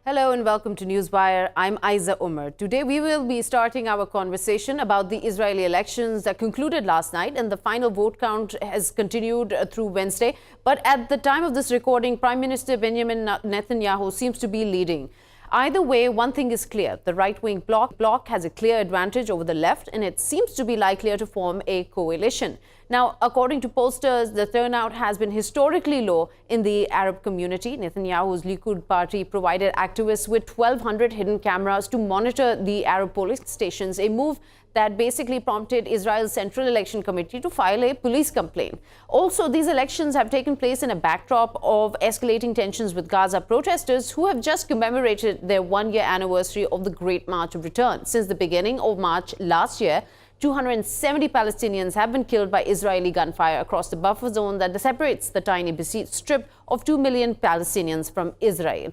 Hello and welcome to Newswire. I'm Ayza Omar. Today we will be starting our conversation about the Israeli elections that concluded last night, and the final vote count has continued through Wednesday. But at the time of this recording, Prime Minister Benjamin Netanyahu seems to be leading. Either way, one thing is clear. The right-wing bloc has a clear advantage over the left, and it seems to be likelier to form a coalition. Now, according to pollsters, the turnout has been historically low in the Arab community. Netanyahu's Likud party provided activists with 1,200 hidden cameras to monitor the Arab polling stations, a move that basically prompted Israel's Central Election Committee to file a police complaint. Also, these elections have taken place in a backdrop of escalating tensions with Gaza protesters who have just commemorated their one-year anniversary of the Great March of Return. Since the beginning of March last year, 270 Palestinians have been killed by Israeli gunfire across the buffer zone that separates the tiny besieged strip of 2 million Palestinians from Israel.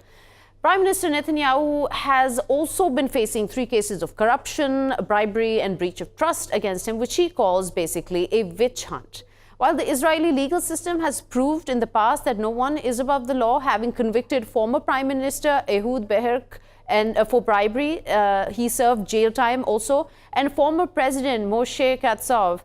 Prime Minister Netanyahu has also been facing 3 cases of corruption, bribery and breach of trust against him, which he calls basically a witch hunt. While the Israeli legal system has proved in the past that no one is above the law, having convicted former Prime Minister Ehud Barak and for bribery, he served jail time also, and former President Moshe Katsav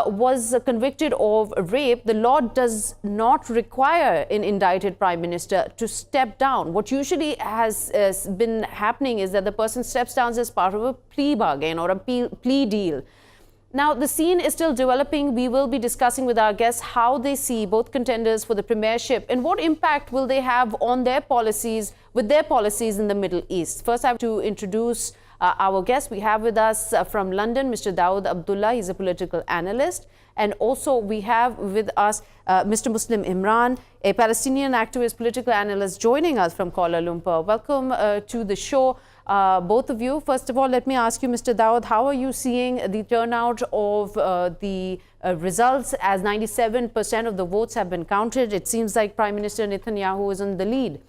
was convicted of rape. The law does not require an indicted prime minister to step down. What usually has been happening is that the person steps down as part of a plea bargain or a plea deal. Now, the scene is still developing. We will be discussing with our guests how they see both contenders for the premiership and what impact will they have on their policies, with their policies in the Middle East. First, I have to introduce our guest. We have with us from London, Mr. Daud Abdullah. He's a political analyst. And also we have with us Mr. Muslim Imran, a Palestinian activist, political analyst, joining us from Kuala Lumpur. Welcome to the show, both of you. First of all, let me ask you, Mr. Daud, how are you seeing the turnout of the results as 97% of the votes have been counted? It seems like Prime Minister Netanyahu is in the lead.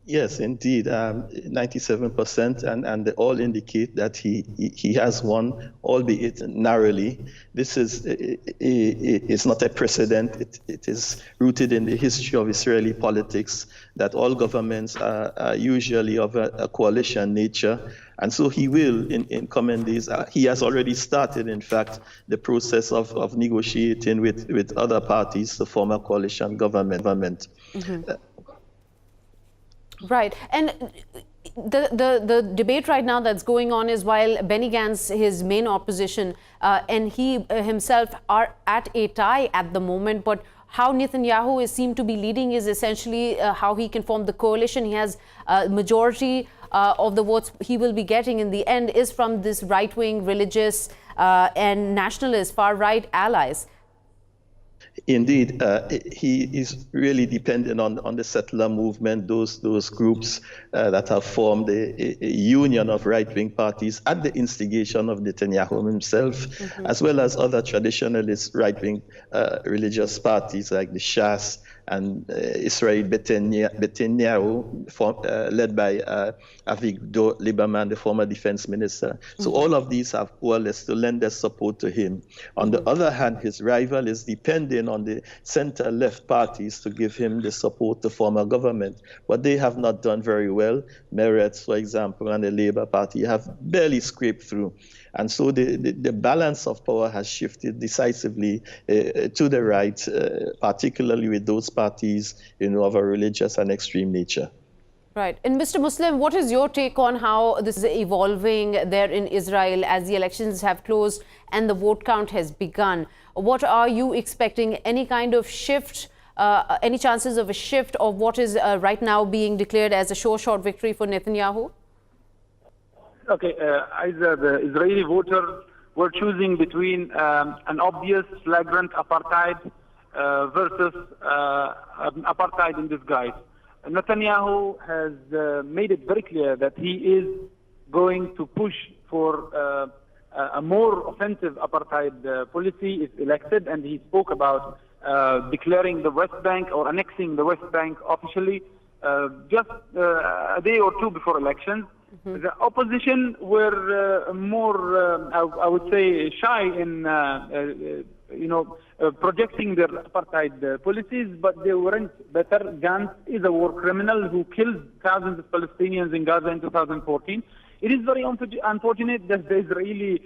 Yes, indeed, 97%, and they all indicate that he has won, albeit narrowly. This is it's not a precedent. It is rooted in the history of Israeli politics that all governments are usually of a coalition nature. And so he will, in coming days, he has already started, in fact, the process of negotiating with other parties to form a coalition government. Mm-hmm. Right. And the debate right now that's going on is while Benny Gantz, his main opposition, and he himself are at a tie at the moment, but how Netanyahu is seen to be leading is essentially how he can form the coalition. He has a majority of the votes he will be getting in the end is from this right-wing, religious and nationalist far-right allies. Indeed, he is really dependent on the settler movement, those groups that have formed a union of right-wing parties at the instigation of Netanyahu himself, as well as other traditionalist right-wing religious parties like the Shas and Israel Netanyahu, led by Avigdor Lieberman, the former defense minister. So all of these have coalesced to lend their support to him. On the other hand, his rival is depending on the center-left parties to give him the support to form a government. But they have not done very well. Meretz, for example, and the Labour Party have barely scraped through. And so the balance of power has shifted decisively to the right, particularly with those parties, of a religious and extreme nature. Right. And Mr. Muslim, what is your take on how this is evolving there in Israel as the elections have closed and the vote count has begun? What are you expecting? Any kind of shift, any chances of a shift of what is right now being declared as a short victory for Netanyahu? Okay, either the Israeli voters were choosing between an obvious flagrant apartheid versus apartheid in disguise. Netanyahu has made it very clear that he is going to push for a more offensive apartheid policy if elected, and he spoke about declaring the West Bank or annexing the West Bank officially just a day or two before elections. The opposition were more, I would say, shy in projecting their apartheid policies, but they weren't better. Gantz is a war criminal who killed thousands of Palestinians in Gaza in 2014. It is very unfortunate that the Israeli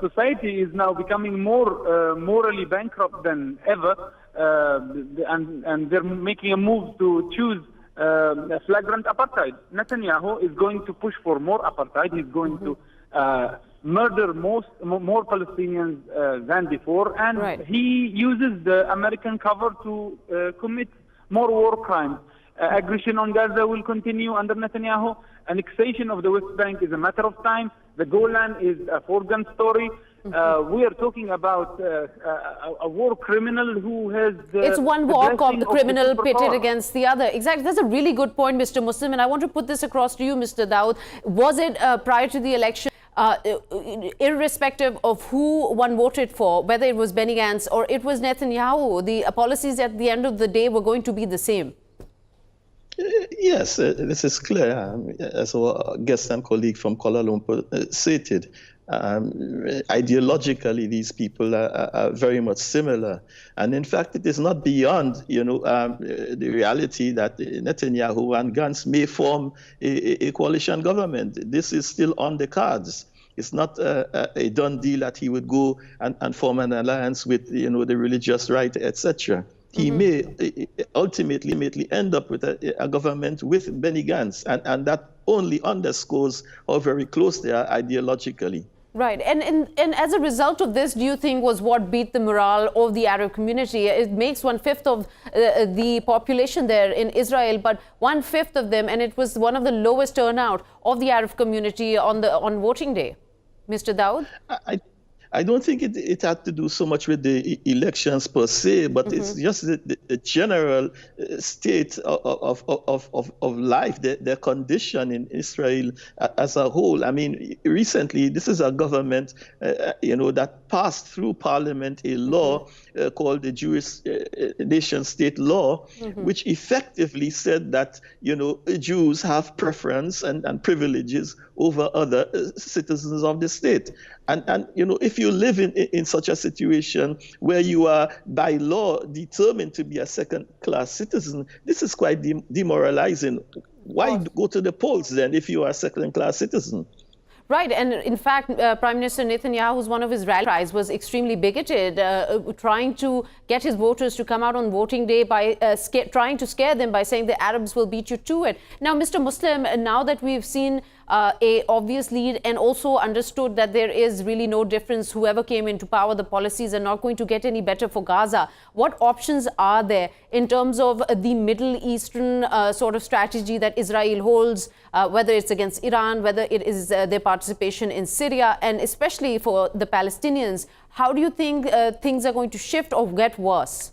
society is now becoming more morally bankrupt than ever, and they're making a move to choose flagrant apartheid. Netanyahu is going to push for more apartheid. He's going to murder more Palestinians than before, and he uses the American cover to commit more war crimes. Aggression on Gaza will continue under Netanyahu. Annexation of the West Bank is a matter of time. The Golan is a foregone story. We are talking about a war criminal who has... it's one war criminal pitted against the other. Exactly. That's a really good point, Mr. Muslim. And I want to put this across to you, Mr. Daud. Was it prior to the election, irrespective of who one voted for, whether it was Benny Gantz or it was Netanyahu, the policies at the end of the day were going to be the same? Yes, this is clear. As our guest and colleague from Kuala Lumpur stated, ideologically, these people are very much similar. And in fact, it is not beyond, the reality that Netanyahu and Gantz may form a coalition government. This is still on the cards. It's not a done deal that he would go and form an alliance with, the religious right, etc. He may ultimately end up with a government with Benny Gantz, and that only underscores how very close they are ideologically. Right. And as a result of this, do you think was what beat the morale of the Arab community? It makes 1/5 of the population there in Israel, but 1/5 of them, and it was one of the lowest turnout of the Arab community on voting day. Mr. Daud? I don't think it had to do so much with the elections per se, but it's just the general state of life, their condition in Israel as a whole. I mean, recently, this is a government, that passed through parliament a law called the Jewish nation-state law, which effectively said that, Jews have preference and privileges over other citizens of the state. And if you live in such a situation where you are by law determined to be a second-class citizen, this is quite demoralizing. Why go to the polls then if you are a second-class citizen? Right, and in fact, Prime Minister Netanyahu's one of his rally cries was extremely bigoted, trying to get his voters to come out on voting day by trying to scare them by saying the Arabs will beat you to it. Now, Mr. Muslim, now that we've seen a obvious lead and also understood that there is really no difference, whoever came into power, the policies are not going to get any better for Gaza. What options are there in terms of the Middle Eastern sort of strategy that Israel holds, whether it's against Iran, whether it is their participation in Syria, and especially for the Palestinians? How do you think things are going to shift or get worse?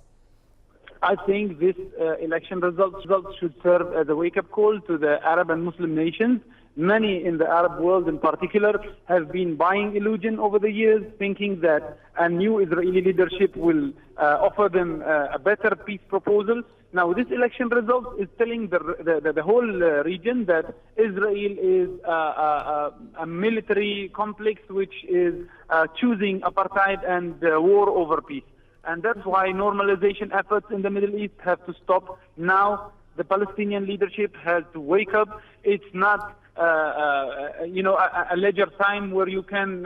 I think this election results should serve as a wake-up call to the Arab and Muslim nations. Many in the Arab world in particular have been buying illusion over the years, thinking that a new Israeli leadership will offer them a better peace proposal. Now, this election result is telling the whole region that Israel is a military complex which is choosing apartheid and war over peace. And that's why normalization efforts in the Middle East have to stop. Now, the Palestinian leadership has to wake up. It's not a leisure time where you can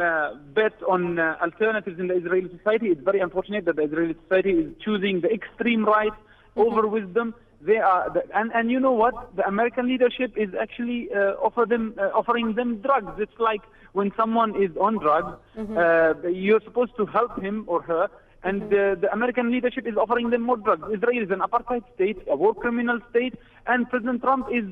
bet on alternatives in the Israeli society. It's very unfortunate that the Israeli society is choosing the extreme right over wisdom. They are, and you know what? The American leadership is actually offering them drugs. It's like when someone is on drugs, you're supposed to help him or her, and the American leadership is offering them more drugs. Israel is an apartheid state, a war criminal state, and President Trump is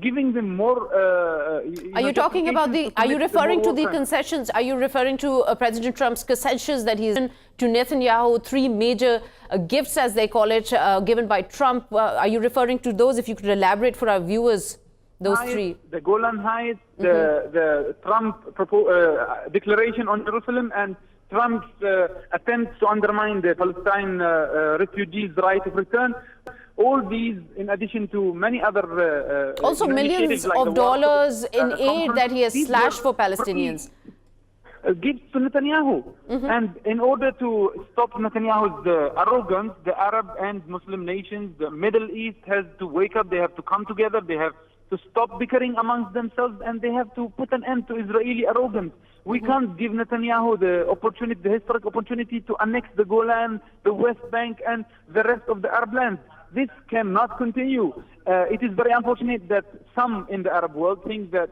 giving them more... are you talking about the... Are you referring to the concessions? Are you referring to President Trump's concessions that he's given to Netanyahu, 3 major gifts, as they call it, given by Trump? Are you referring to those? If you could elaborate for our viewers, those 3. The Golan Heights, the Trump declaration on Jerusalem, and Trump's attempts to undermine the Palestine refugees' right of return. All these, in addition to many other... also millions of dollars in aid that he has slashed for Palestinians. gives to Netanyahu. And in order to stop Netanyahu's arrogance, the Arab and Muslim nations, the Middle East has to wake up. They have to come together. They have to stop bickering amongst themselves, and they have to put an end to Israeli arrogance. We can't give Netanyahu the opportunity, the historic opportunity to annex the Golan, the West Bank, and the rest of the Arab lands. This cannot continue. It is very unfortunate that some in the Arab world think that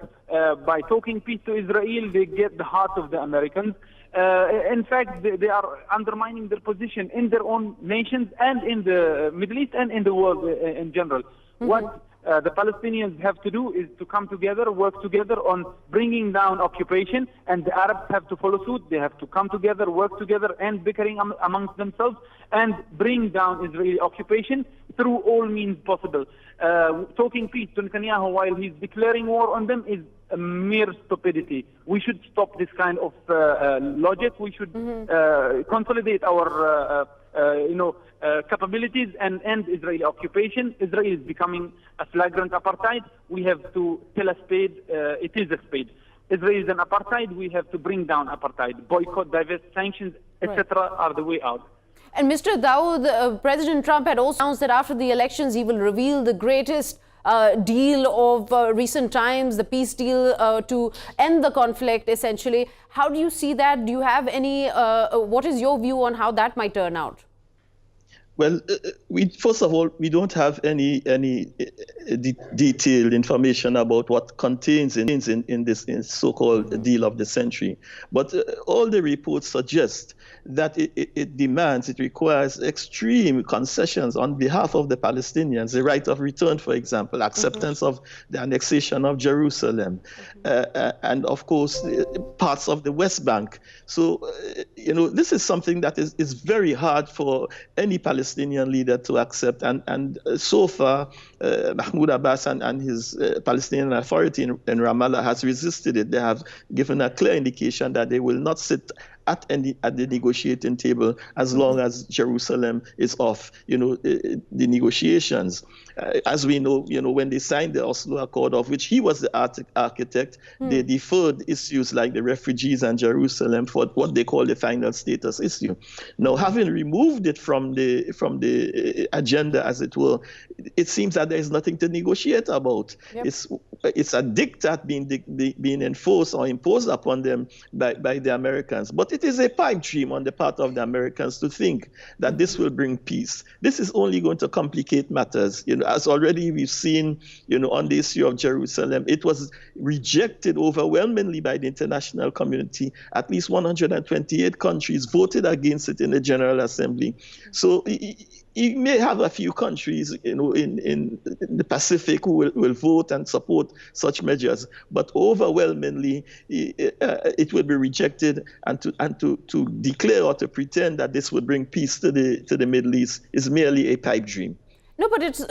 by talking peace to Israel, they get the heart of the Americans. In fact, they are undermining their position in their own nations and in the Middle East and in the world in general. What the Palestinians have to do is to come together, work together on bringing down occupation, and the Arabs have to follow suit. They have to come together, work together, and bickering amongst themselves, and bring down Israeli occupation through all means possible. Talking peace to Netanyahu while he's declaring war on them is a mere stupidity. We should stop this kind of logic. We should consolidate our capabilities and end Israeli occupation. Israel is becoming a flagrant apartheid. We have to tell a spade, it is a spade. Israel is an apartheid. We have to bring down apartheid. Boycott, divest, sanctions, etc. are the way out. And Mr. Daud, President Trump had also announced that after the elections, he will reveal the greatest deal of recent times, the peace deal to end the conflict, essentially. How do you see that? Do you have any, what is your view on how that might turn out? Well, first of all, we don't have any detailed information about what contains in this so-called deal of the century. But all the reports suggest that it requires extreme concessions on behalf of the Palestinians, the right of return, for example, acceptance of the annexation of Jerusalem, and of course, parts of the West Bank. So, this is something that is very hard for any Palestinian leader to accept. And so far, Mahmoud Abbas and his Palestinian Authority in Ramallah has resisted it. They have given a clear indication that they will not sit at the negotiating table as long as Jerusalem is off, the negotiations. As we know, when they signed the Oslo Accord, of which he was the architect, they deferred issues like the refugees and Jerusalem for what they call the final status issue. Now, having removed it from the agenda, as it were, it seems that there is nothing to negotiate about. Yep. It's a diktat being enforced or imposed upon them by the Americans. But it is a pipe dream on the part of the Americans to think that this will bring peace. This is only going to complicate matters. As already we've seen, on the issue of Jerusalem, it was rejected overwhelmingly by the international community. At least 128 countries voted against it in the General Assembly. So you may have a few countries, in the Pacific who will vote and support such measures, but overwhelmingly it will be rejected. And to declare or to pretend that this would bring peace to the Middle East is merely a pipe dream. No, but it's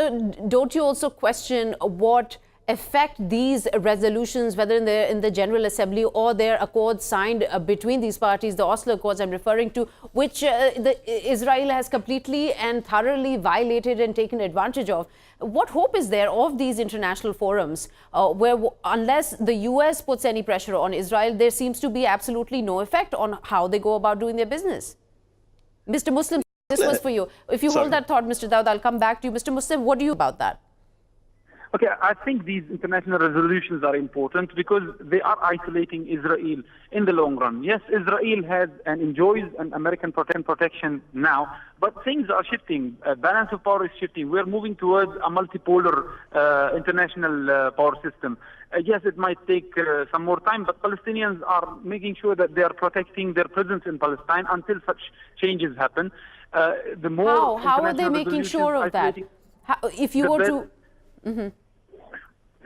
don't you also question what effect these resolutions, whether in the General Assembly or their accords signed between these parties, the Oslo Accords I'm referring to, which Israel has completely and thoroughly violated and taken advantage of. What hope is there of these international forums where unless the US puts any pressure on Israel, there seems to be absolutely no effect on how they go about doing their business? Mr. Muslim, this was for you. If you hold that thought, Mr. Daud, I'll come back to you. Mr. Muslim, what do you about that? Okay, I think these international resolutions are important because they are isolating Israel in the long run. Yes, Israel has and enjoys an American protection now, but things are shifting. Balance of power is shifting. We're moving towards a multipolar international power system. Yes, it might take some more time, but Palestinians are making sure that they are protecting their presence in Palestine until such changes happen. How are they making sure of that? If you were to...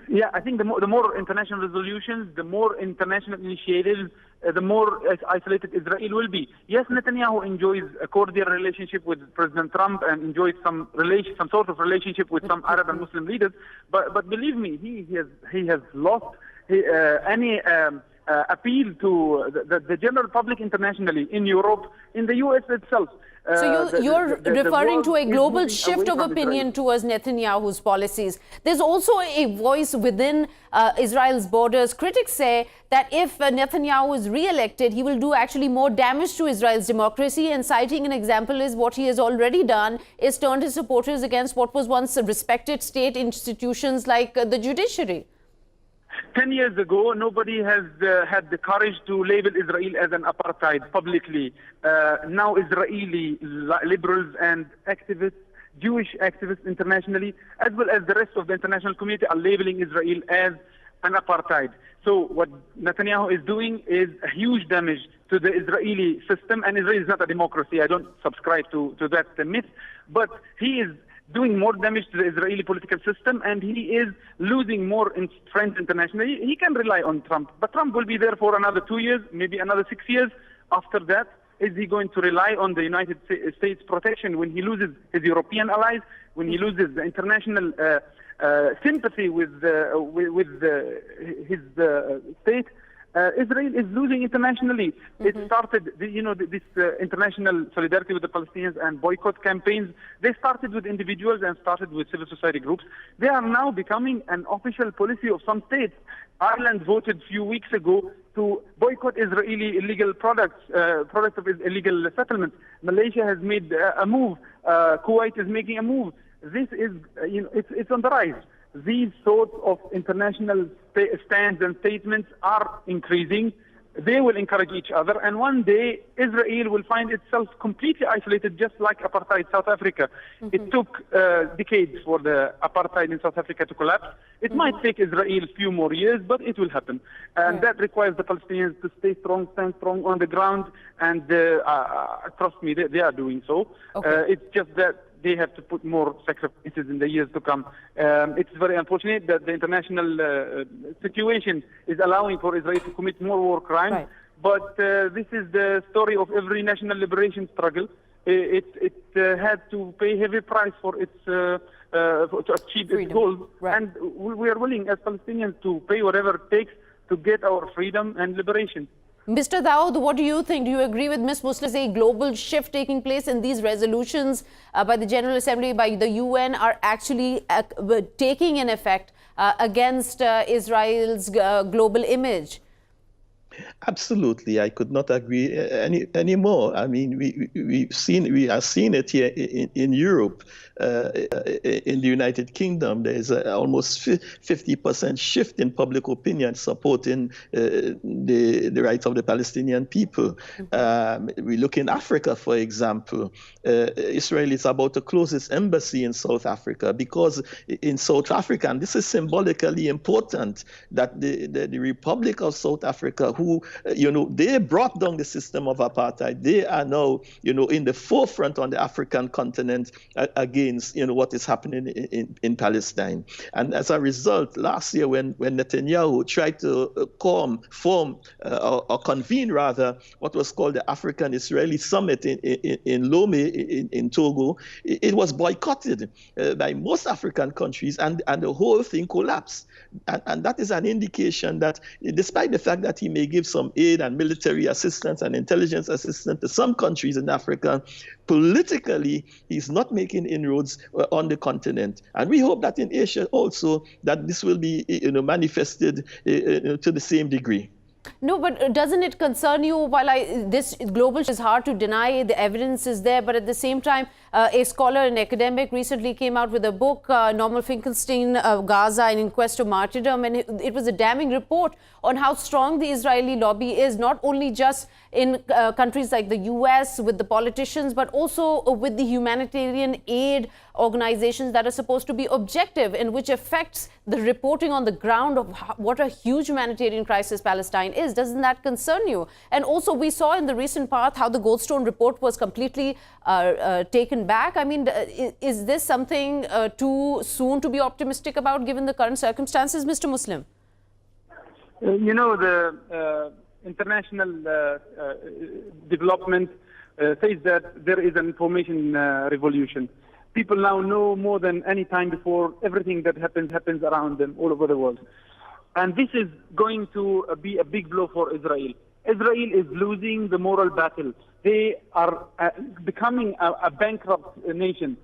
Yeah, I think the more international resolutions, the more international initiatives, the more isolated Israel will be. Yes, Netanyahu enjoys a cordial relationship with President Trump and enjoys some sort of relationship with some Arab and Muslim leaders. But believe me, he has lost any appeal to the general public internationally, in Europe, in the US itself. So you're referring to a global shift of opinion Israel. towards Netanyahu's policies. There's also a voice within Israel's borders. Critics say that if Netanyahu is re-elected, he will do actually more damage to Israel's democracy. And citing an example is what he has already done is turned his supporters against what was once respected state institutions like the judiciary. 10 years ago, nobody has had the courage to label Israel as an apartheid publicly. Now Israeli liberals and activists, Jewish activists internationally, as well as the rest of the international community, are labeling Israel as an apartheid. So what Netanyahu is doing is a huge damage to the Israeli system, and Israel is not a democracy. I don't subscribe to that myth, but he is doing more damage to the Israeli political system, and he is losing more friends internationally. He can rely on Trump, but Trump will be there for another 2 years, maybe another 6 years. After that, is he going to rely on the United States protection when he loses his European allies, when he loses the international sympathy with his state? Israel is losing internationally. It started, this international solidarity with the Palestinians and boycott campaigns. They started with individuals and started with civil society groups. They are now becoming an official policy of some states. Ireland voted a few weeks ago to boycott Israeli illegal products of illegal settlements. Malaysia has made a move. Kuwait is making a move. This is, it's on the rise. These sorts of international stands and statements are increasing. They will encourage each other, and one day Israel will find itself completely isolated, just like apartheid South Africa. It took decades for the apartheid in South Africa to collapse. It might take Israel a few more years, but it will happen. And that requires the Palestinians to stay strong, stand strong on the ground, and trust me, they are doing so. It's just that they have to put more sacrifices in the years to come. It's very unfortunate that the international situation is allowing for Israel to commit more war crimes. Right. But this is the story of every national liberation struggle. It had to pay heavy price for its to achieve its goals. Right. And we are willing as Palestinians to pay whatever it takes to get our freedom and liberation. Mr. Daud, what do you think? Do you agree with Ms. Muslim? A global shift taking place in these resolutions by the General Assembly, by the UN, are actually taking an effect against Israel's global image? Absolutely, I could not agree any more. I mean, we are seeing it here in Europe, in the United Kingdom. There is almost 50% shift in public opinion supporting the rights of the Palestinian people. We look in Africa, for example. Israel is about to close its embassy in South Africa because in South Africa, and this is symbolically important, that the Republic of South Africa, who they brought down the system of apartheid. They are now, in the forefront on the African continent against, what is happening in Palestine. And as a result, last year when Netanyahu tried to form or convene rather what was called the African-Israeli Summit in Lomé in Togo, it was boycotted by most African countries, and the whole thing collapsed. And that is an indication that despite the fact that he may give some aid and military assistance and intelligence assistance to some countries in Africa, politically, he's not making inroads on the continent. And we hope that in Asia also, that this will be manifested to the same degree. No, but doesn't it concern you? While this global is hard to deny, the evidence is there, but at the same time, a scholar and academic recently came out with a book, Norman Finkelstein, Gaza, an Inquest of Martyrdom, and it was a damning report on how strong the Israeli lobby is, not only just in countries like the US with the politicians, but also with the humanitarian aid organizations that are supposed to be objective, and which affects the reporting on the ground of what a huge humanitarian crisis Palestine is. Doesn't that concern you? And also, we saw in the recent past how the Goldstone report was completely taken back. I mean, is this something too soon to be optimistic about given the current circumstances, Mr. Muslim? The international development says that there is an information revolution. People now know more than any time before. Everything that happens around them all over the world. And this is going to be a big blow for Israel. Israel is losing the moral battle. They are becoming a bankrupt nation.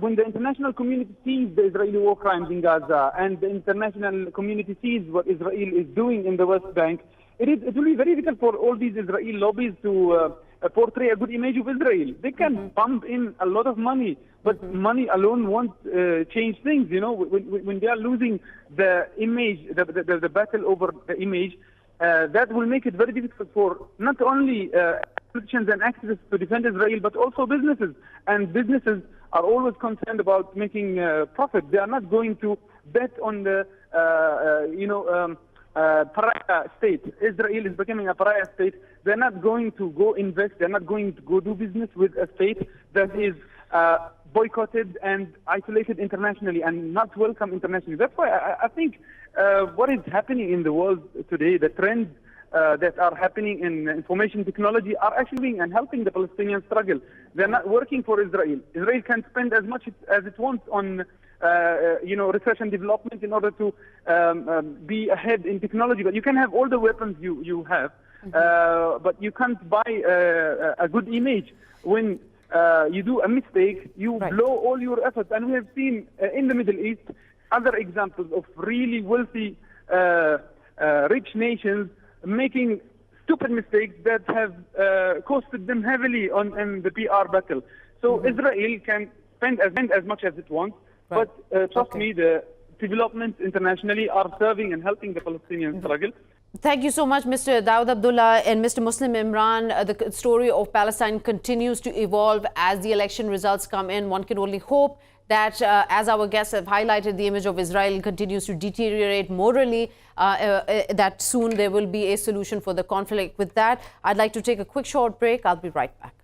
When the international community sees the Israeli war crimes in Gaza and the international community sees what Israel is doing in the West Bank, it will be very difficult for all these Israeli lobbies to portray a good image of Israel. They can pump in a lot of money, but money alone won't change things. You know, when they are losing the image, the battle over the image, that will make it very difficult for not only politicians and activists to defend Israel, but also businesses. And businesses are always concerned about making profit. They are not going to bet on the, pariah state. Israel is becoming a pariah state. They're not going to go invest. They're not going to go do business with a state that is boycotted and isolated internationally and not welcome internationally. That's why I think what is happening in the world today, the trends that are happening in information technology are actually and helping the Palestinian struggle. They're not working for Israel. Israel can spend as much as it wants on research and development in order to be ahead in technology. But you can have all the weapons you have, but you can't buy a good image. When you do a mistake, you blow all your efforts. And we have seen in the Middle East other examples of really wealthy, rich nations making stupid mistakes that have costed them heavily in the PR battle. So Israel can spend as much as it wants, but trust me, the developments internationally are serving and helping the Palestinian struggle. Thank you so much, Mr. Daud Abdullah and Mr. Muslim Imran. The story of Palestine continues to evolve as the election results come in. One can only hope that, as our guests have highlighted, the image of Israel continues to deteriorate morally, that soon there will be a solution for the conflict. With that, I'd like to take a quick short break. I'll be right back.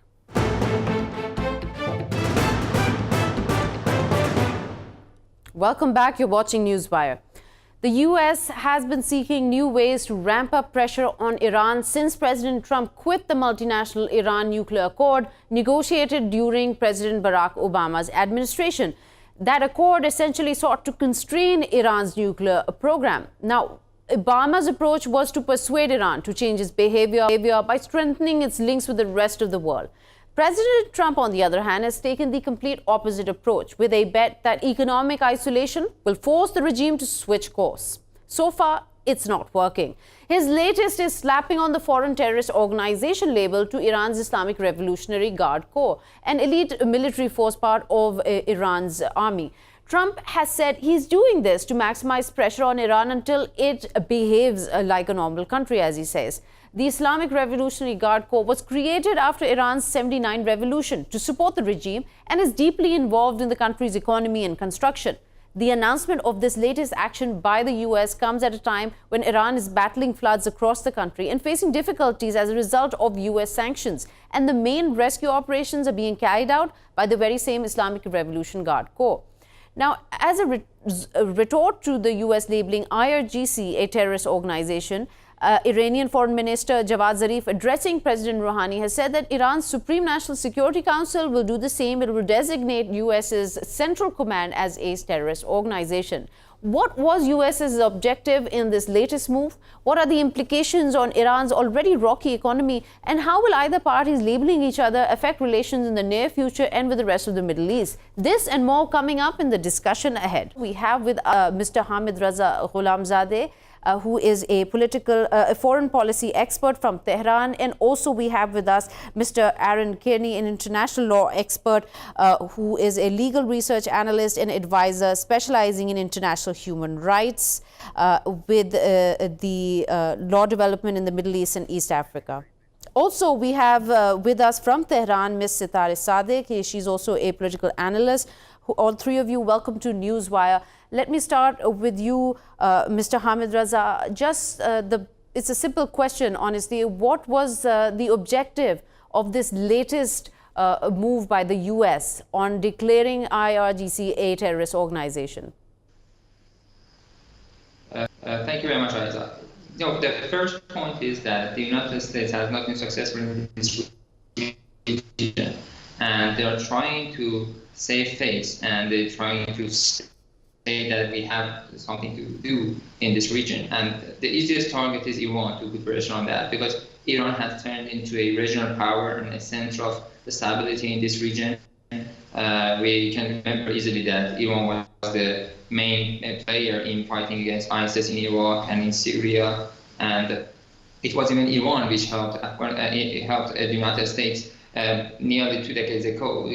Welcome back. You're watching Newswire. The U.S. has been seeking new ways to ramp up pressure on Iran since President Trump quit the multinational Iran nuclear accord negotiated during President Barack Obama's administration. That accord essentially sought to constrain Iran's nuclear program. Now, Obama's approach was to persuade Iran to change its behavior by strengthening its links with the rest of the world. President Trump, on the other hand, has taken the complete opposite approach with a bet that economic isolation will force the regime to switch course. So far, it's not working. His latest is slapping on the foreign terrorist organization label to Iran's Islamic Revolutionary Guard Corps, an elite military force part of Iran's army. Trump has said he's doing this to maximize pressure on Iran until it behaves like a normal country, as he says. The Islamic Revolutionary Guard Corps was created after Iran's '79 revolution to support the regime and is deeply involved in the country's economy and construction. The announcement of this latest action by the U.S. comes at a time when Iran is battling floods across the country and facing difficulties as a result of U.S. sanctions. And the main rescue operations are being carried out by the very same Islamic Revolution Guard Corps. Now, as a retort to the U.S. labeling IRGC a terrorist organization, Iranian Foreign Minister Javad Zarif, addressing President Rouhani, has said that Iran's Supreme National Security Council will do the same. It will designate U.S.'s Central Command as a terrorist organization. What was U.S.'s objective in this latest move? What are the implications on Iran's already rocky economy? And how will either parties labeling each other affect relations in the near future and with the rest of the Middle East? This and more coming up in the discussion ahead. We have with Mr. Hamidreza Gholamzadeh, who is a foreign policy expert from Tehran. And also we have with us Mr. Aaron Kearney, an international law expert who is a legal research analyst and advisor specializing in international human rights with the law development in the Middle East and East Africa. Also, we have with us from Tehran, Ms. Setareh Sadeqi. She's also a political analyst. All three of you, welcome to Newswire. Let me start with you, Mr. Hamidreza. It's a simple question, honestly. What was the objective of this latest move by the U.S. on declaring IRGC a terrorist organization? Thank you very much, Ayza. No, the first point is that the United States has not been successful in this region, and they are trying to save face, and they're trying to say that we have something to do in this region. And the easiest target is Iran, to put pressure on that, because Iran has turned into a regional power and a center of the stability in this region. We can remember easily that Iran was the main player in fighting against ISIS in Iraq and in Syria, and it was even Iran which helped the United States nearly 2 decades ago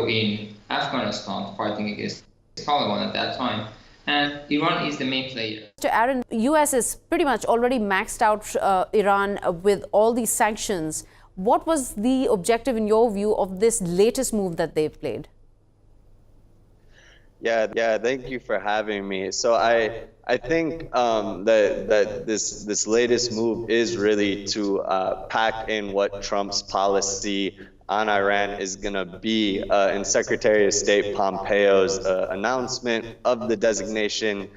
in Afghanistan, fighting against Taliban at that time. And Iran is the main player. Mr. Aaron, U.S. is pretty much already maxed out Iran with all these sanctions. What was the objective, in your view, of this latest move that they've played? Yeah, thank you for having me. So I think that this latest move is really to pack in what Trump's policy on Iran is going to be. In Secretary of State Pompeo's announcement of the designation,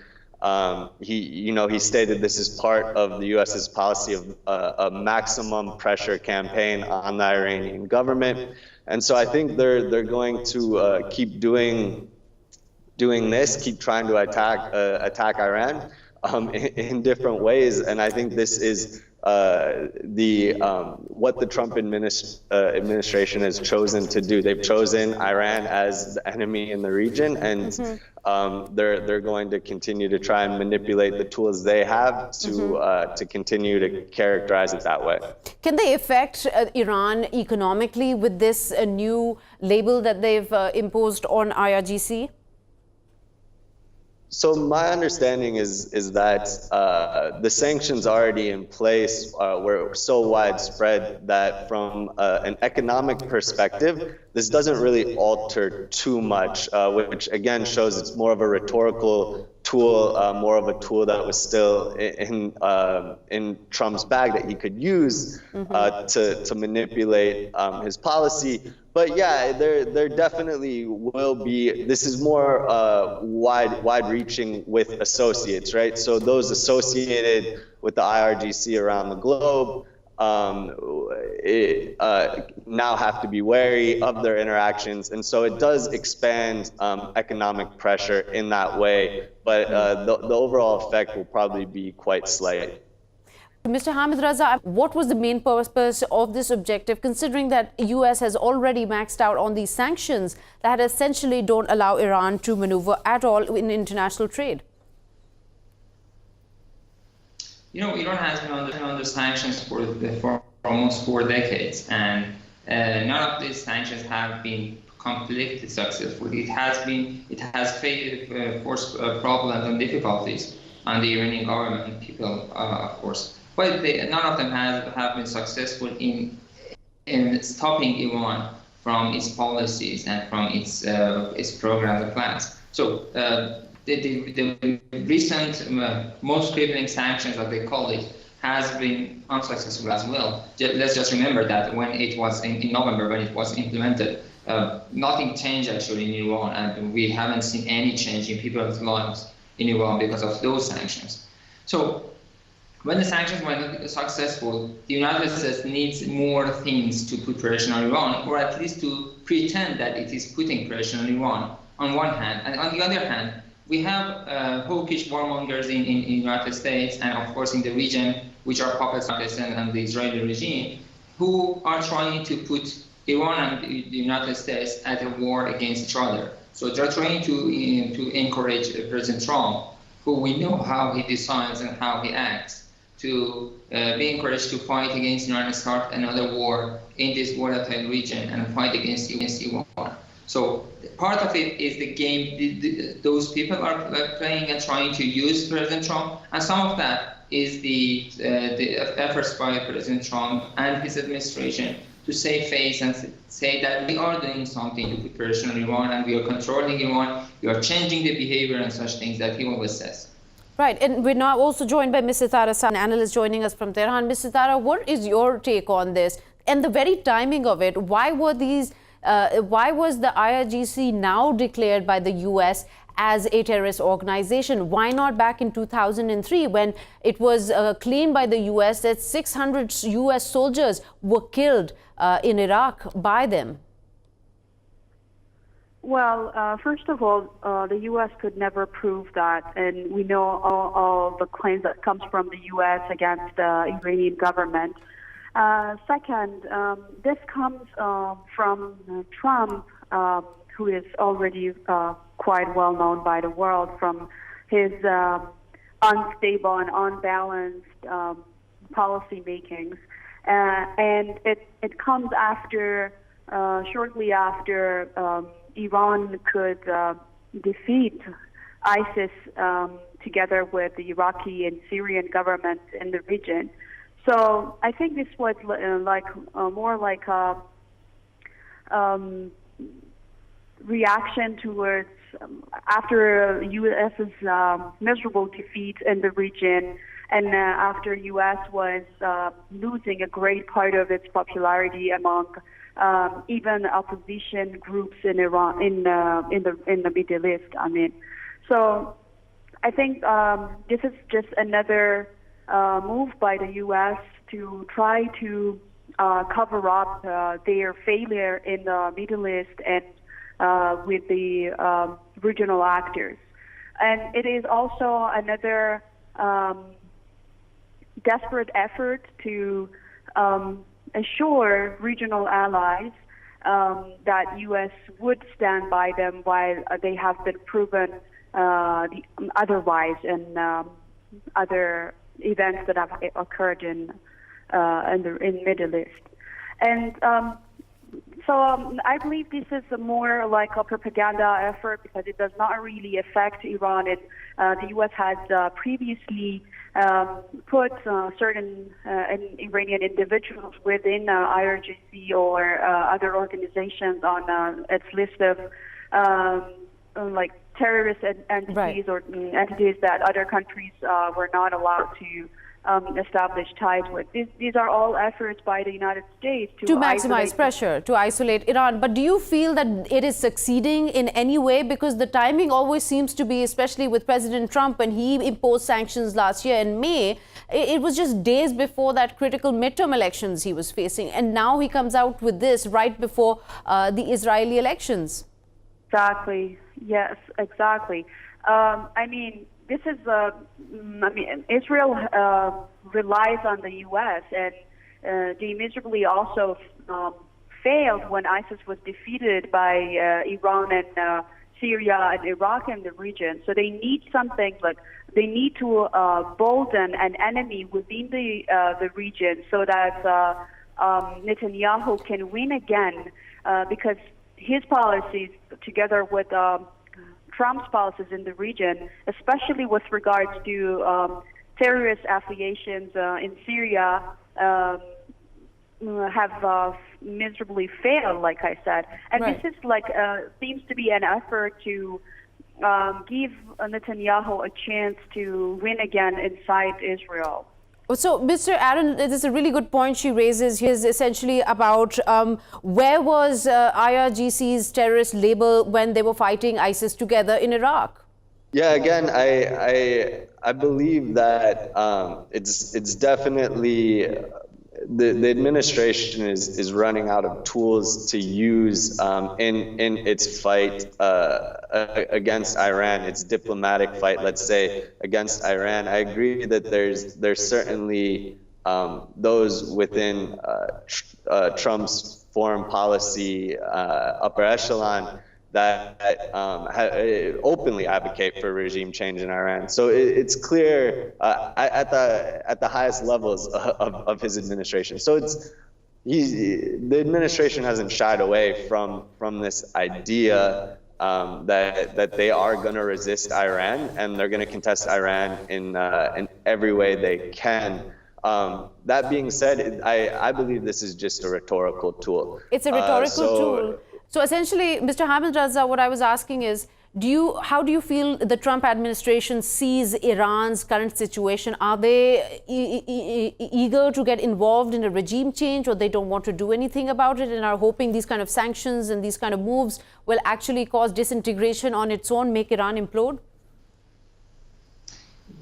he stated this is part of the U.S.'s policy of a maximum pressure campaign on the Iranian government, and so I think they're going to keep doing this, keep trying to attack Iran in different ways, and I think this is what the Trump administration has chosen to do. They've chosen Iran as the enemy in the region, and they're going to continue to try and manipulate the tools they have to continue to characterize it that way. Can they affect Iran economically with this new label that they've imposed on IRGC? So my understanding is that the sanctions already in place were so widespread that from an economic perspective, this doesn't really alter too much, which again shows it's more of a rhetorical tool, more of a tool that was still in Trump's bag that he could use to manipulate his policy. But yeah, there definitely will be. This is more wide-reaching with associates, right? So those associated with the IRGC around the globe now have to be wary of their interactions, and so it does expand economic pressure in that way. But the overall effect will probably be quite slight. Mr. Hamidreza, what was the main purpose of this objective, considering that U.S. has already maxed out on these sanctions that essentially don't allow Iran to maneuver at all in international trade? Iran has been under sanctions for almost 4 decades, and none of these sanctions have been completely successful. It has forced problems and difficulties on the Iranian government and people, of course. But none of them have been successful in stopping Iran from its policies and from its programs and plans. So the recent most crippling sanctions, as they call it, has been unsuccessful as well. Let's just remember that when it was in November, when it was implemented, nothing changed actually in Iran, and we haven't seen any change in people's lives in Iran because of those sanctions. So when the sanctions were not successful, the United States needs more things to put pressure on Iran, or at least to pretend that it is putting pressure on Iran on one hand. And on the other hand, we have hawkish warmongers in the United States and of course in the region, which are puppets of the Israeli regime, who are trying to put Iran and the United States at a war against each other. So they're trying to encourage President Trump, who we know how he decides and how he acts, to be encouraged to fight against Iran and start another war in this volatile region and fight against Iran. So part of it is the game those people are playing and trying to use President Trump, and some of that is the efforts by President Trump and his administration to save face and say that we are doing something to put pressure on Iran and we are controlling Iran, we are changing the behavior and such things that he always says. Right, and we're now also joined by Ms. Setareh Sadeqi, an analyst joining us from Tehran. Ms. Setareh, what is your take on this and the very timing of it? Why was the IRGC now declared by the U.S. as a terrorist organization? Why not back in 2003 when it was claimed by the U.S. that 600 U.S. soldiers were killed in Iraq by them? Well, first of all, the U.S. could never prove that, and we know all the claims that comes from the U.S. against the Iranian government. Second, this comes from Trump, who is already quite well known by the world from his unstable and unbalanced policy makings, and it comes after shortly after Iran could defeat ISIS together with the Iraqi and Syrian government in the region. So I think this was more like a reaction towards after U.S.'s miserable defeat in the region, and after U.S. was losing a great part of its popularity among even opposition groups in Iran, in the Middle East. I mean, so I think this is just another move by the U.S. to try to cover up their failure in the Middle East and with the regional actors. And it is also another desperate effort to assure regional allies that U.S. would stand by them while they have been proven otherwise in other events that have occurred in Middle East. And so I believe this is more like a propaganda effort because it does not really affect Iran. The U.S. has previously put certain Iranian individuals within IRGC or other organizations on its list of like terrorist entities, right, or entities that other countries were not allowed to establish ties with. These are all efforts by the United States to maximize pressure, to isolate Iran. But do you feel that it is succeeding in any way? Because the timing always seems to be, especially with President Trump, when he imposed sanctions last year in May, it was just days before that critical midterm elections he was facing. And now he comes out with this right before the Israeli elections. Exactly. Yes, exactly. I mean, this is, Israel relies on the U.S. and they miserably also failed when ISIS was defeated by Iran and Syria and Iraq in the region. So they need something like they need to bolden an enemy within the region so that Netanyahu can win again because his policies, together with Trump's policies in the region, especially with regards to terrorist affiliations in Syria, have miserably failed, like I said. And right, this is like seems to be an effort to give Netanyahu a chance to win again inside Israel. So, Mr. Aaron, this is a really good point she raises. Here's essentially about where was IRGC's terrorist label when they were fighting ISIS together in Iraq? Yeah, again, I believe that it's definitely the administration is running out of tools to use in its fight against Iran, its diplomatic fight, let's say, against Iran. I agree that there's certainly those within Trump's foreign policy upper echelon that openly advocate for regime change in Iran. So it's clear at the highest levels of his administration. So the administration hasn't shied away from this idea that they are going to resist Iran and they're going to contest Iran in every way they can. That being said, I believe this is just a rhetorical tool. It's a rhetorical tool. So essentially, Mr. Hamidreza, what I was asking is, how do you feel the Trump administration sees Iran's current situation? Are they eager to get involved in a regime change, or they don't want to do anything about it and are hoping these kind of sanctions and these kind of moves will actually cause disintegration on its own, make Iran implode?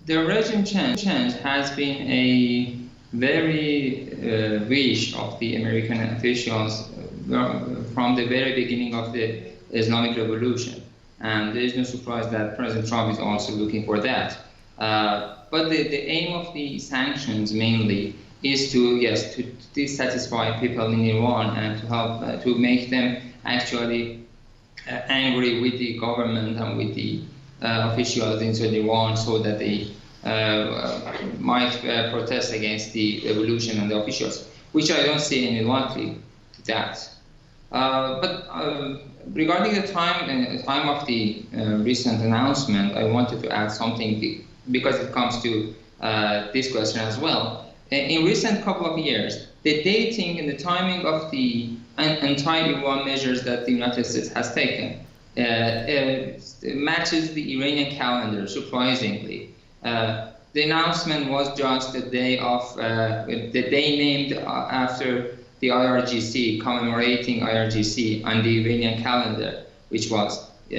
The regime change has been a very wish of the American officials from the very beginning of the Islamic revolution. And there is no surprise that President Trump is also looking for that. But the aim of the sanctions mainly is to dissatisfy people in Iran and to help to make them actually angry with the government and with the officials inside Iran, so that they might protest against the revolution and the officials, which I don't see any likely to that. But regarding the time of the recent announcement, I wanted to add something because it comes to this question as well. In recent couple of years, the dating and the timing of the anti-Iran measures that the United States has taken matches the Iranian calendar, surprisingly. The announcement was just the day named after the IRGC, commemorating IRGC on the Iranian calendar, which was 2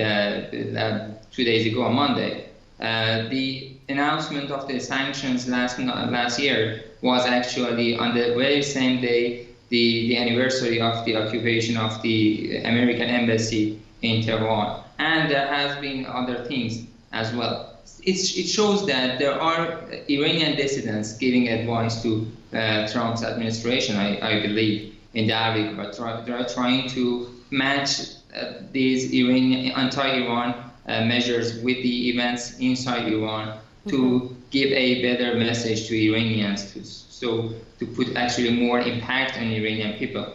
days ago on Monday. The announcement of the sanctions last year was actually on the very same day, the anniversary of the occupation of the American embassy in Tehran. And there has been other things as well. It shows that there are Iranian dissidents giving advice to Trump's administration, I believe, in that regard. They are trying to match these anti-Iran measures with the events inside Iran to give a better message to Iranians, to put actually more impact on Iranian people.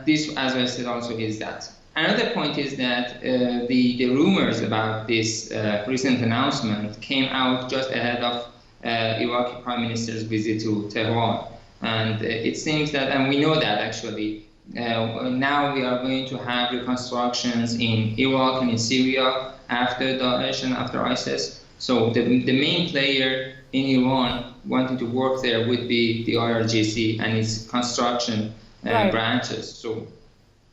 This, as I said, also is that. Another point is that the rumors about this recent announcement came out just ahead of Iraqi Prime Minister's visit to Tehran. And it seems that, and we know that actually, now we are going to have reconstructions in Iraq and in Syria after Daesh and after ISIS. So the main player in Iran wanting to work there would be the IRGC and its construction branches. So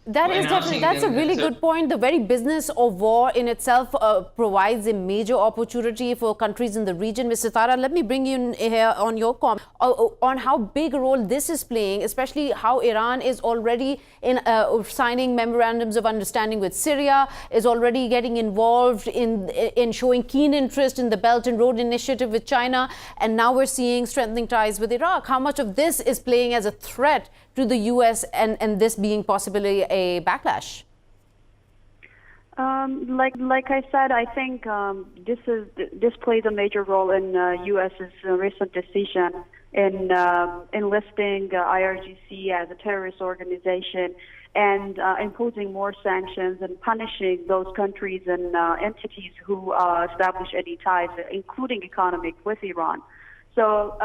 that's a really good point. The very business of war in itself provides a major opportunity for countries in the region. Mr. Setareh, let me bring you in here on your comment on how big a role this is playing, especially how Iran is already in signing memorandums of understanding with Syria, is already getting involved in showing keen interest in the Belt and Road Initiative with China, and now we're seeing strengthening ties with Iraq. How much of this is playing as a threat to the U.S. and this being possibly a backlash? Like I said, I think this plays a major role in U.S.'s recent decision in enlisting IRGC as a terrorist organization and imposing more sanctions and punishing those countries and entities who establish any ties, including economic, with Iran. So,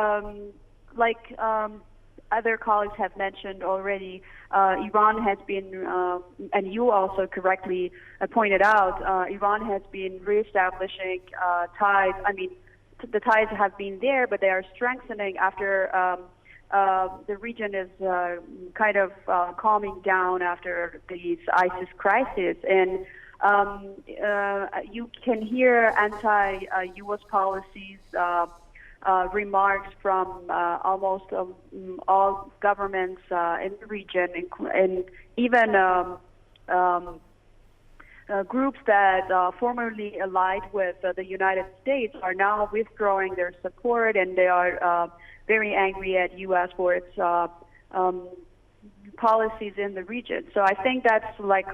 other colleagues have mentioned already, Iran has been, and you also correctly pointed out, Iran has been reestablishing ties. I mean, the ties have been there, but they are strengthening after the region is kind of calming down after this ISIS crisis. And you can hear anti-U.S. policies, remarks from almost all governments in the region, and even groups that formerly allied with the United States are now withdrawing their support, and they are very angry at U.S. for its policies in the region. So I think that's like,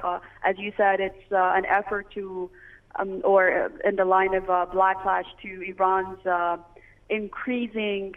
as you said, it's an effort to, or in the line of backlash to Iran's increasing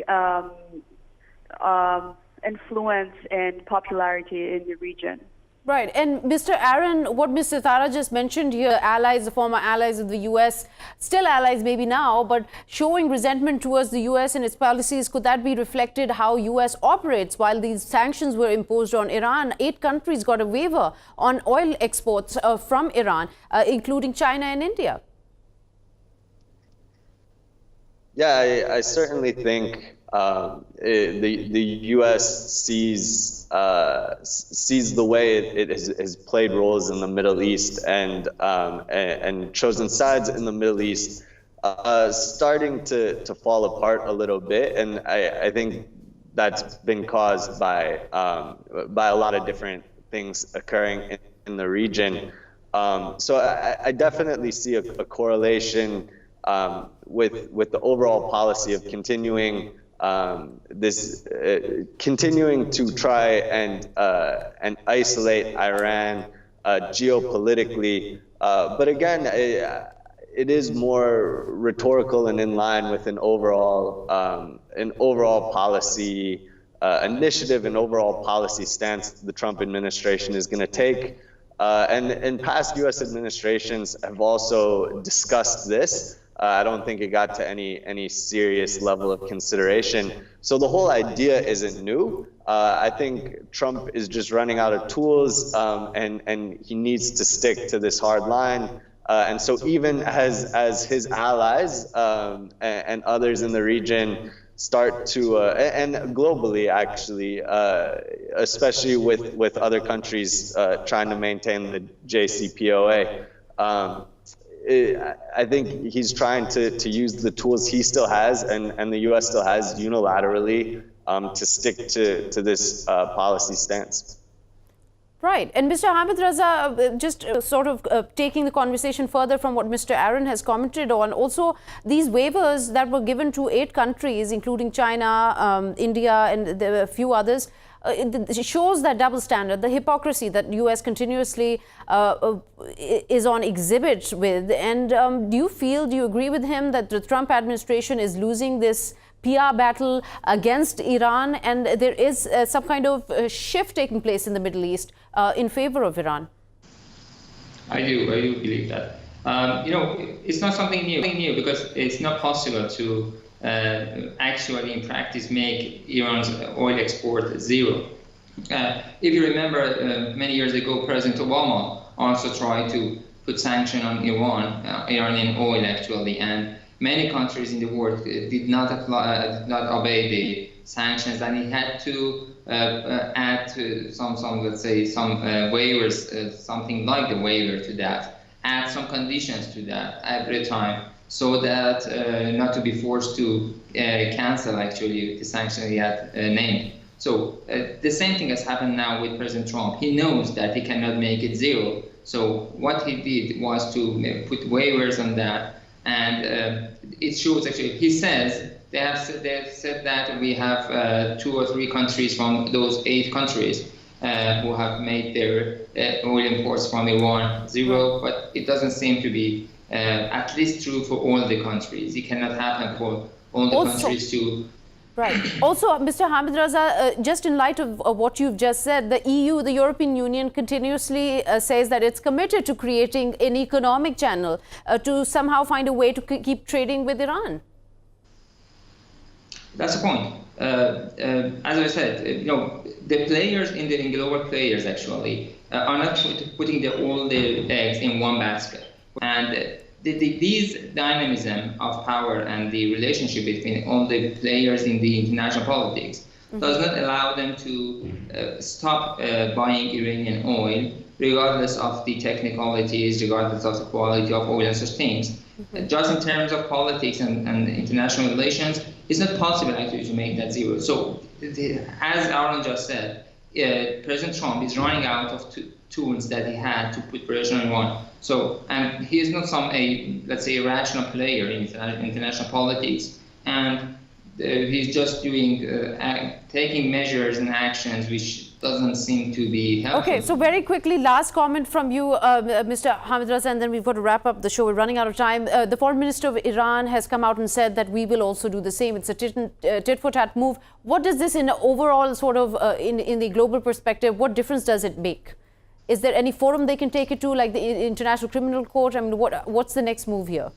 influence and popularity in the region. Right. And Mr. Aaron, what Mr. Setareh just mentioned here, allies, the former allies of the U.S., still allies maybe now, but showing resentment towards the U.S. and its policies, could that be reflected how U.S. operates? While these sanctions were imposed on Iran, 8 countries got a waiver on oil exports from Iran, including China and India. Yeah, I certainly think the U.S. sees the way it has played roles in the Middle East and chosen sides in the Middle East, starting to fall apart a little bit, and I think that's been caused by a lot of different things occurring in the region. So I definitely see a correlation with the overall policy of continuing continuing to try and isolate Iran geopolitically. But again, it is more rhetorical and in line with an overall policy initiative and overall policy stance the Trump administration is going to take. And past U.S. administrations have also discussed this. I don't think it got to any serious level of consideration. So the whole idea isn't new. I think Trump is just running out of tools, and he needs to stick to this hard line. And so even as his allies and others in the region start to, and globally actually, especially with other countries trying to maintain the JCPOA, I think he's trying to use the tools he still has and the U.S. still has unilaterally to stick to this policy stance. Right. And Mr. Hamidreza, just sort of taking the conversation further from what Mr. Aaron has commented on, also these waivers that were given to 8 countries, including China, India, and there were a few others, it shows that double standard, the hypocrisy that U.S. continuously is on exhibit with. And do you agree with him that the Trump administration is losing this PR battle against Iran, and there is some kind of shift taking place in the Middle East in favor of Iran? I do believe that. It's not something new because it's not possible to actually in practice make Iran's oil export zero. If you remember, many years ago, President Obama also tried to put sanction on Iranian oil actually, and many countries in the world did not obey the sanctions, and he had to add to some waivers, something like the waiver to that, add some conditions to that every time, so that not to be forced to cancel actually the sanction he had named. So the same thing has happened now with President Trump. He knows that he cannot make it zero. So what he did was to put waivers on that, and it shows actually. He says they have said that we have 2 or 3 countries from those 8 countries who have made their oil imports from Iran zero, but it doesn't seem to be at least true for all the countries. It cannot happen for all the countries to. Right. Also, Mr. Hamidreza, just in light of what you've just said, the EU, the European Union, continuously says that it's committed to creating an economic channel to somehow find a way to keep trading with Iran. That's the point. As I said, the players in the global players actually are not putting all their eggs in one basket, and these dynamism of power and the relationship between all the players in the international politics does not allow them to stop buying Iranian oil, regardless of the technicalities, regardless of the quality of oil and such things. Just in terms of politics and international relations, it's not possible actually to make that zero. So, as Aaron just said, President Trump is running out of tools that he had to put pressure on Iran. So, and he is not let's say, a rational player in international politics, and he's just taking measures and actions which doesn't seem to be helpful. Okay, so very quickly, last comment from you, Mr. Hamidreza, and then we've got to wrap up the show. We're running out of time. The foreign minister of Iran has come out and said that we will also do the same. It's a tit-for-tat move. What does this, in overall sort of in the global perspective, what difference does it make? Is there any forum they can take it to, like the International Criminal Court? I mean, what's the next move here?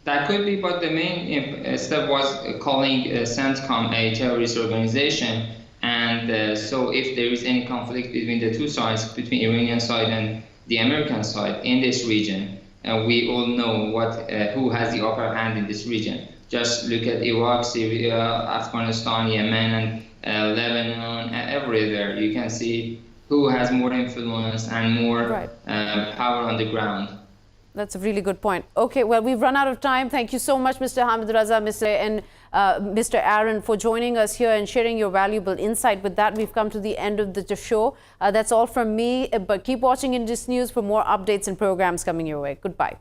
That could be, but the main step was calling CENTCOM a terrorist organization. And so if there is any conflict between the two sides, between Iranian side and the American side in this region, we all know who has the upper hand in this region. Just look at Iraq, Syria, Afghanistan, Yemen, and Lebanon, everywhere. You can see who has more influence and more power on the ground. That's a really good point. Okay, well, we've run out of time. Thank you so much, Mr. Hamidreza, Mr. Aaron, for joining us here and sharing your valuable insight. With that, we've come to the end of the show. That's all from me, but keep watching Indus News for more updates and programs coming your way. Goodbye.